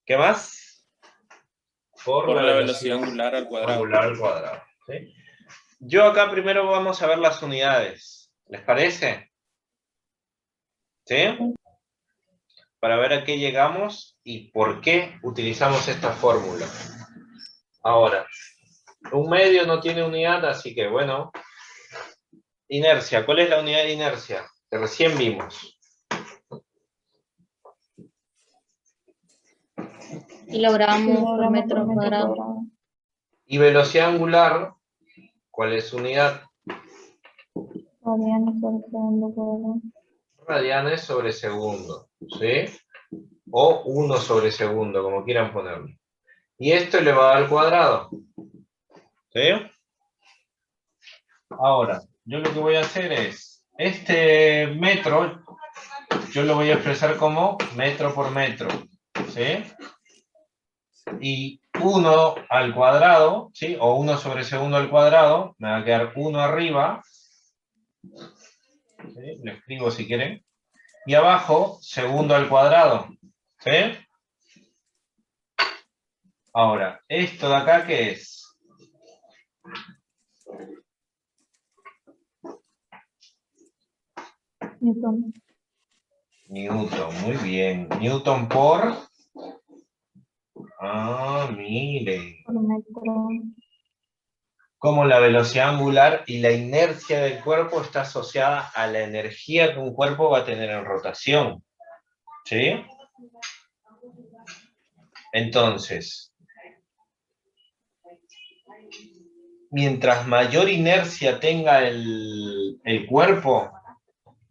¿Qué más? Por la la velocidad angular al cuadrado. angular al cuadrado, ¿sí? Yo acá primero vamos a ver las unidades. ¿Les parece? ¿Sí? Para ver a qué llegamos y por qué utilizamos esta fórmula. Ahora, un medio no tiene unidad, así que bueno. Inercia, ¿cuál es la unidad de inercia? Que recién vimos. Kilogramos por metro cuadrado. Y velocidad angular, ¿cuál es su unidad? Radianes por segundo cuadrado. Radianes sobre segundo, ¿sí? O 1 sobre segundo, como quieran ponerlo. Y esto elevado al cuadrado. ¿Sí? Ahora, yo lo que voy a hacer es, este metro, yo lo voy a expresar como metro por metro. ¿Sí? Y 1 al cuadrado, ¿sí? O 1 sobre segundo al cuadrado, me va a quedar 1 arriba. ¿Sí? Lo escribo si quieren. Y abajo, segundo al cuadrado. ¿Sí? Ahora, ¿esto de acá qué es? Newton. Newton, muy bien. Newton por... Ah, miren. Por metro. Como la velocidad angular y la inercia del cuerpo está asociada a la energía que un cuerpo va a tener en rotación. ¿Sí? Entonces, mientras mayor inercia tenga el cuerpo,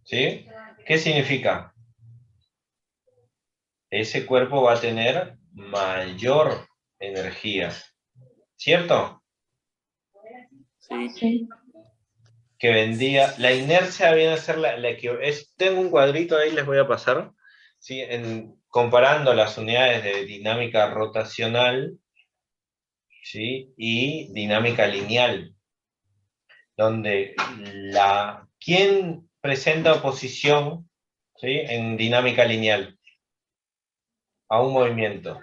¿sí? ¿Qué significa? Ese cuerpo va a tener mayor energía, ¿cierto? Sí. Sí. Que vendría, la inercia viene a ser la que es, tengo un cuadrito ahí, les voy a pasar, ¿sí? Comparando las unidades de dinámica rotacional, ¿sí? Y dinámica lineal, donde ¿quién presenta oposición, ¿sí? En dinámica lineal a un movimiento?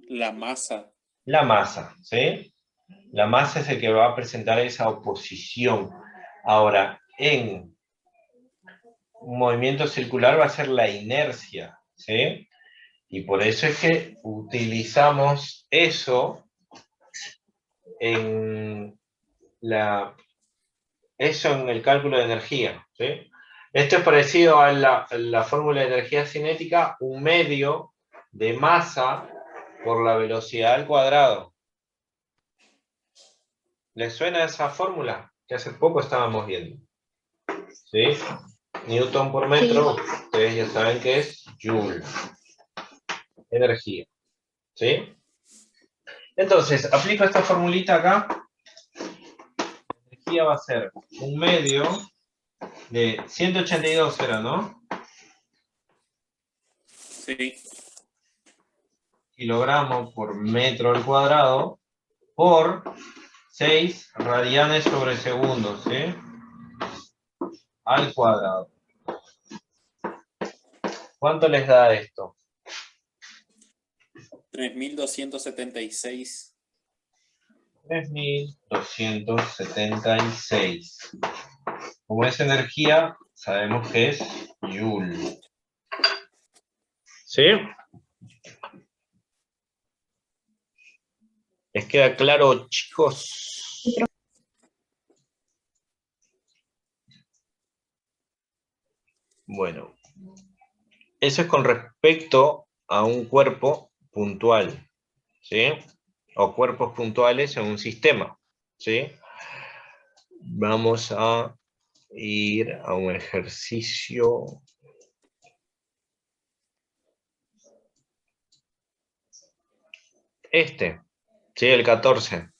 La masa. La masa, ¿sí? La masa es el que va a presentar esa oposición. Ahora, en un movimiento circular va a ser la inercia, ¿sí? Y por eso es que utilizamos eso en el cálculo de energía, ¿sí? Esto es parecido a la fórmula de energía cinética, un medio de masa por la velocidad al cuadrado. ¿Les suena esa fórmula? Que hace poco estábamos viendo. ¿Sí? Newton por metro, ustedes ya saben que es Joule. Energía. ¿Sí? Entonces, aplico esta formulita acá. La energía va a ser un medio de 182, ¿era, no? Sí. kilogramos por metro al cuadrado por 6 radianes sobre segundo, ¿sí? Al cuadrado. ¿Cuánto les da esto? 3.276. 3.276. Como es energía, sabemos que es Joule. ¿Sí? ¿Les queda claro, chicos? Bueno, eso es con respecto a un cuerpo puntual, ¿sí? O cuerpos puntuales en un sistema, ¿sí? Vamos a ir a un ejercicio. ¿Sí? El 14.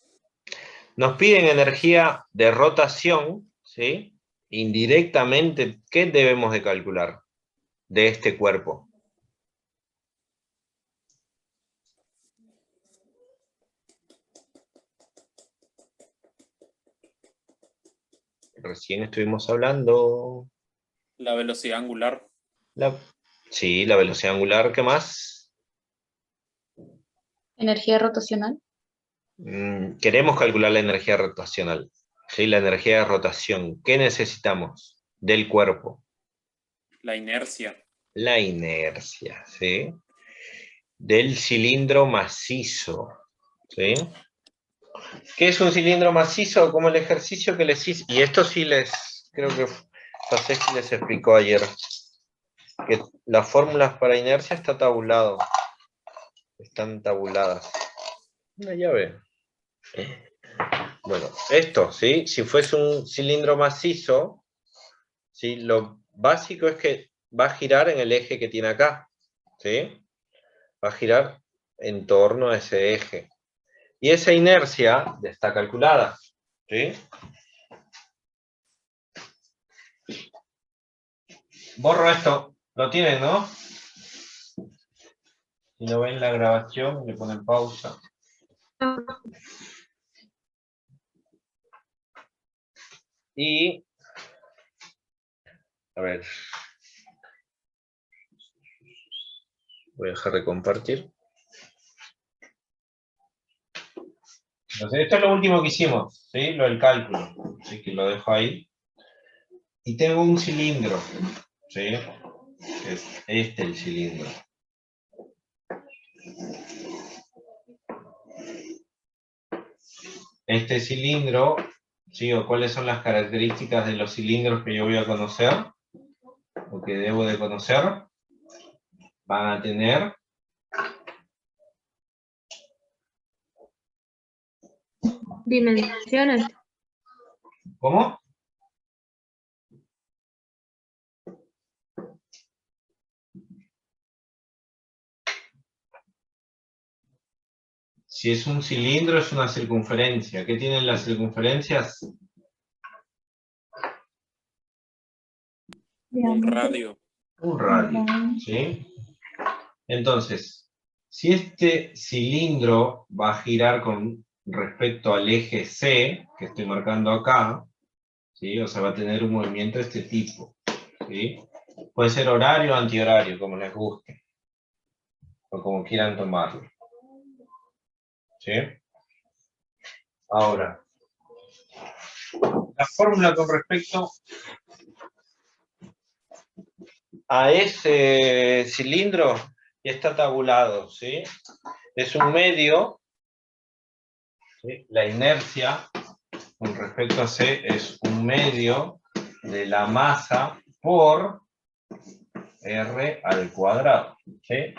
Nos piden energía de rotación, ¿sí? Indirectamente, ¿qué debemos de calcular de este cuerpo? Recién estuvimos hablando. La velocidad angular. Sí, la velocidad angular, ¿qué más? Energía rotacional. Queremos calcular la energía rotacional, ¿sí? La energía de rotación. ¿Qué necesitamos del cuerpo? La inercia. La inercia, ¿sí? Del cilindro macizo, ¿sí? ¿Qué es un cilindro macizo? Como el ejercicio que les hice, y esto sí creo que Paseki les explicó ayer, que las fórmulas para inercia está tabulado, están tabuladas. Una llave. Bueno, esto, ¿sí? Si fuese un cilindro macizo, ¿sí? Lo básico es que va a girar en el eje que tiene acá, ¿sí? Va a girar en torno a ese eje. Y esa inercia está calculada, ¿sí? Borro esto, lo tienen, ¿no? Si no ven la grabación, le ponen pausa. Y, a ver, voy a dejar de compartir. Entonces, esto es lo último que hicimos, ¿sí? Lo del cálculo, así que lo dejo ahí. Y tengo un cilindro, ¿sí? Que es este el cilindro. Este cilindro, ¿sí? O cuáles son las características de los cilindros que yo voy a conocer, o que debo de conocer, van a tener Dimensiones. ¿cómo? Si es un cilindro, es una circunferencia. ¿Qué tienen las circunferencias? Un radio. Un radio, ¿sí? Entonces, si este cilindro va a girar con respecto al eje C, que estoy marcando acá, ¿sí? O sea, va a tener un movimiento de este tipo, ¿sí? Puede ser horario o antihorario, como les guste, o como quieran tomarlo, ¿sí? Ahora, la fórmula con respecto a ese cilindro ya está tabulado, ¿sí? Es un medio, ¿sí? La inercia con respecto a C es un medio de la masa por R al cuadrado, ¿sí?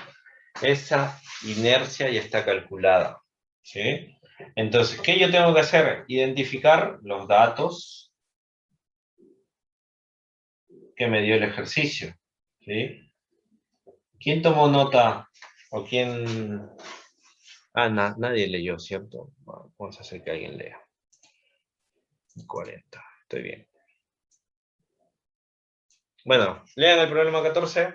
Esa inercia ya está calculada, ¿sí? Entonces, ¿qué yo tengo que hacer? Identificar los datos que me dio el ejercicio, ¿sí? ¿Quién tomó nota? ¿O quién...? Ah, nadie leyó, ¿cierto? Vamos a hacer que alguien lea. 40, estoy bien. Bueno, lean el problema 14.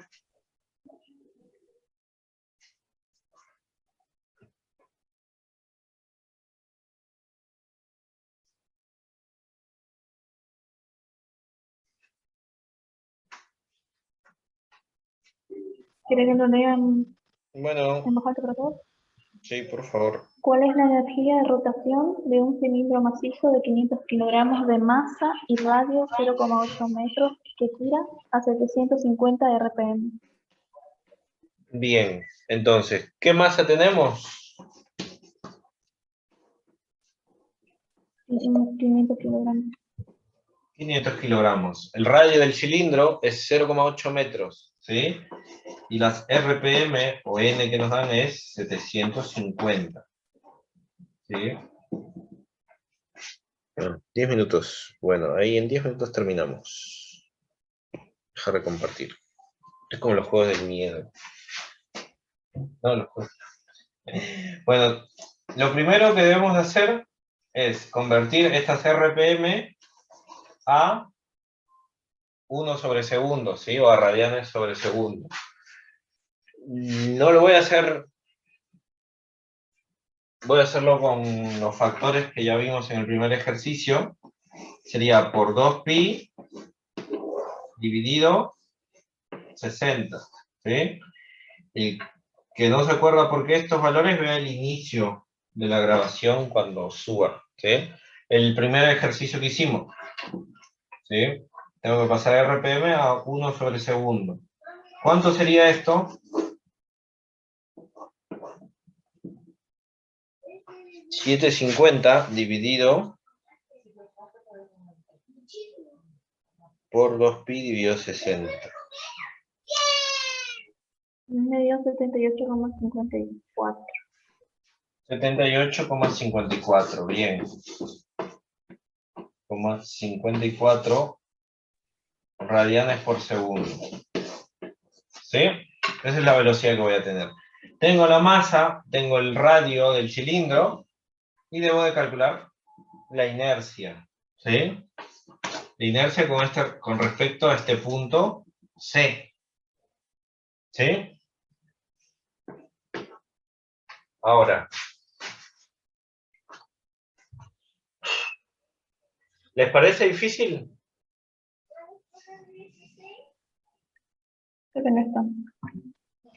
¿Quieren que lo lean Bueno, en voz alta para todos? sí, por favor. ¿Cuál es la energía de rotación de un cilindro macizo de 500 kilogramos de masa y radio 0,8 metros que gira a 750 RPM? Bien, entonces, ¿qué masa tenemos? 500 kilogramos. 500 kilogramos. El radio del cilindro es 0,8 metros, ¿sí? Y las RPM o N que nos dan es 750. ¿Sí? Bueno, 10 minutos. Bueno, ahí en 10 minutos terminamos. Dejar de compartir. Es como los juegos del miedo. No, los juegos. Bueno, lo primero que debemos de hacer es convertir estas RPM a 1 sobre segundo, ¿sí? O a radianes sobre segundo. No lo voy a hacer, voy a hacerlo con los factores que ya vimos en el primer ejercicio. Sería por 2pi dividido 60, ¿sí? Y que no se acuerda por qué estos valores, vea el inicio de la grabación cuando suba, ¿sí? El primer ejercicio que hicimos, ¿sí? Tengo que pasar RPM a 1 sobre segundo. ¿Cuánto sería esto? 750 dividido por 2pi dividido 60. Me dio 78,54. 78,54, bien. 54 radianes por segundo. ¿Sí? Esa es la velocidad que voy a tener. Tengo la masa, tengo el radio del cilindro y debo de calcular la inercia. ¿Sí? La inercia con respecto a este punto C. ¿Sí? Ahora, ¿les parece difícil? Creo que no es tan,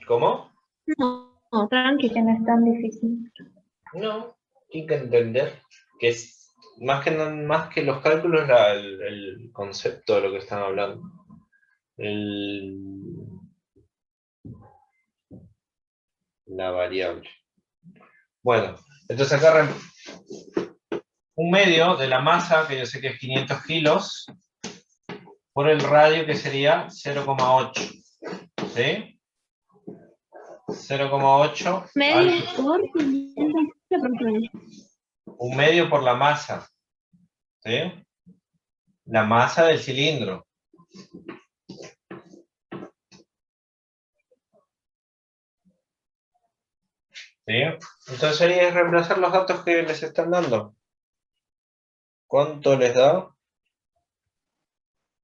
¿Cómo? No, tranqui. que no es tan difícil. No, hay que entender que es más que los cálculos el concepto de lo que están hablando. La variable. Bueno, entonces acá un medio de la masa, que yo sé que es 500 kilos, por el radio que sería 0,8. ¿Sí? 0,8 Medio por 500 personas. un medio por la masa. ¿Sí? La masa del cilindro. ¿Sí? Entonces ahí es reemplazar los datos que les están dando. ¿Cuánto les da?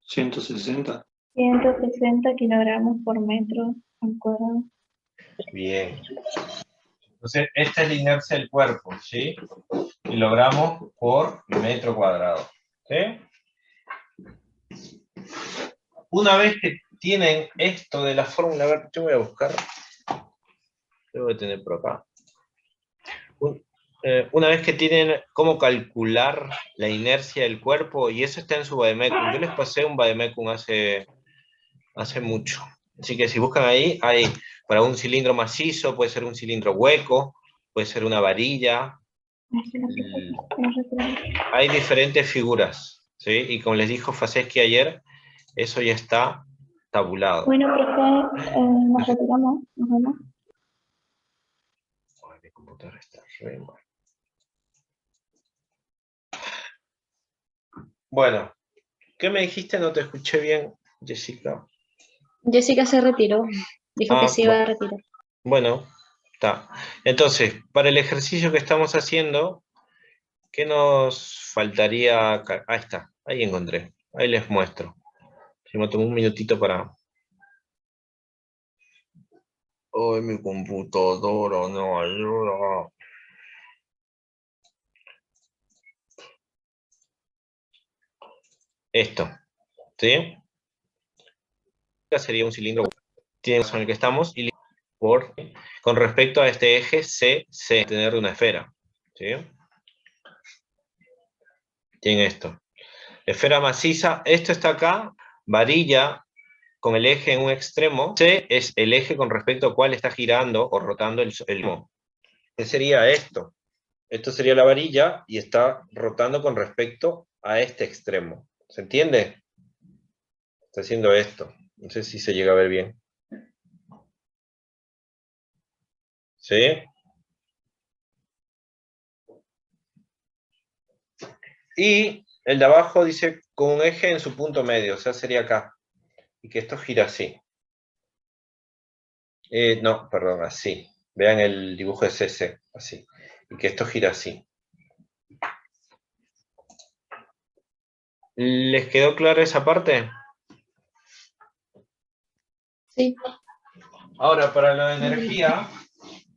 160. 160 kilogramos por metro al cuadrado. Bien. Entonces, esta es la inercia del cuerpo, ¿sí? Kilogramos por metro cuadrado. ¿Sí? Una vez que tienen esto de la fórmula, a ver, yo voy a buscar. Lo voy a tener por acá. Una vez que tienen cómo calcular la inercia del cuerpo, y eso está en su Vademecum. Yo les pasé un Vademecum hace mucho. Así que si buscan ahí, hay para un cilindro macizo, puede ser un cilindro hueco, puede ser una varilla. Hay diferentes figuras, ¿sí? Y como les dijo Faseski ayer, eso ya está tabulado. Bueno, profe, nos retiramos. Nos vemos. Ay, mi computadora está re mal. Bueno, ¿qué me dijiste? No te escuché bien, Jessica. Jessica se retiró. Dijo que se iba a retirar. Bueno, está. Entonces, para el ejercicio que estamos haciendo, ¿qué nos faltaría acá? Ahí está, ahí encontré. Ahí les muestro. Si me tomo un minutito para... Ay, mi computadora no ayuda. Esto, ¿sí? Sería un cilindro. en el que estamos, y con respecto a este eje C, tener una esfera. ¿Sí? Tiene esto. Esfera maciza, esto está acá, varilla con el eje en un extremo. C es el eje con respecto al cual está girando o rotando el ¿Qué sería esto? Esto sería la varilla y está rotando con respecto a este extremo. ¿Se entiende? Está haciendo esto. No sé si se llega a ver bien. ¿Sí? Y el de abajo dice con un eje en su punto medio, o sea, sería acá. Y que esto gira así. No, perdón, así. Vean el dibujo de CC, así. Y que esto gira así. ¿Les quedó clara esa parte? Sí. Ahora, para la energía,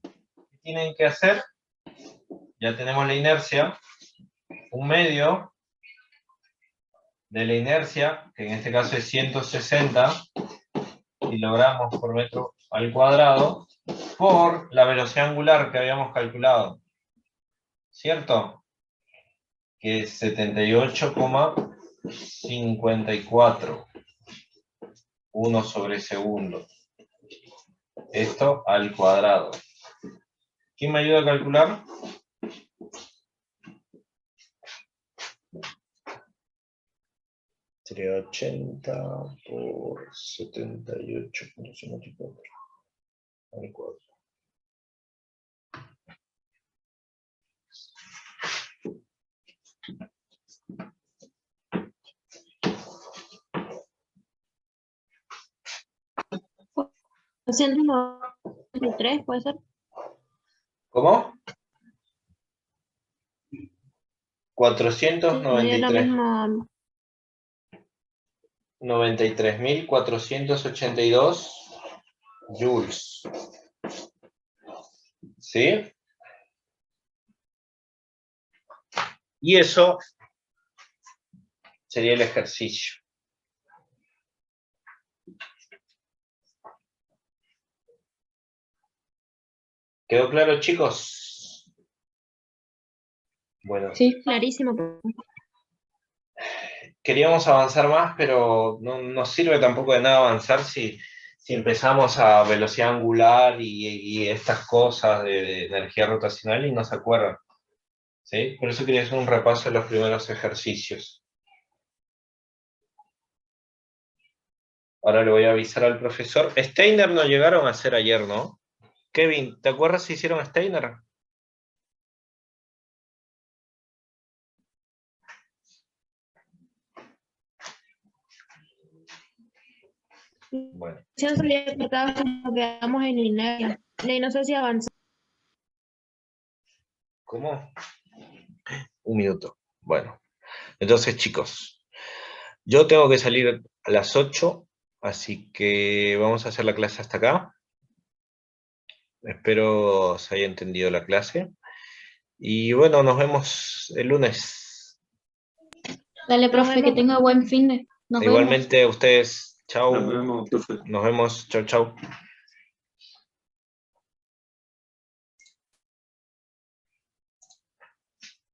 ¿qué tienen que hacer? Ya tenemos la inercia. Un medio de la inercia, que en este caso es 160 kilogramos por metro al cuadrado, por la velocidad angular que habíamos calculado. ¿Cierto? Que es 78,54. 1 sobre segundo. Esto al cuadrado. ¿Quién me ayuda a calcular? Sería 80 por 78,54 al cuadrado. ¿293 puede ser? ¿Cómo? Sí, 493. la misma. 93.482 joules. ¿Sí? Y eso sería el ejercicio. ¿Quedó claro, chicos? Bueno. Sí. Clarísimo. Queríamos avanzar más, pero no nos sirve tampoco de nada avanzar si empezamos a velocidad angular y estas cosas de energía rotacional y no se acuerdan. ¿Sí? Por eso quería hacer un repaso de los primeros ejercicios. Ahora le voy a avisar al profesor. Steiner no llegaron a hacer ayer, ¿no? Kevin, ¿te acuerdas si hicieron Steiner? Bueno. Ya salía cortada como quedamos en inercia. Y no sé si avanzó. ¿Cómo? Un minuto. Bueno. Entonces, chicos, yo tengo que salir a las 8, así que vamos a hacer la clase hasta acá. Espero se haya entendido la clase. Y bueno, nos vemos el lunes. Dale, profe, que tenga buen fin de. Nos vemos. Igualmente, ustedes, chao. Nos vemos, profe. Nos vemos, chau, chau.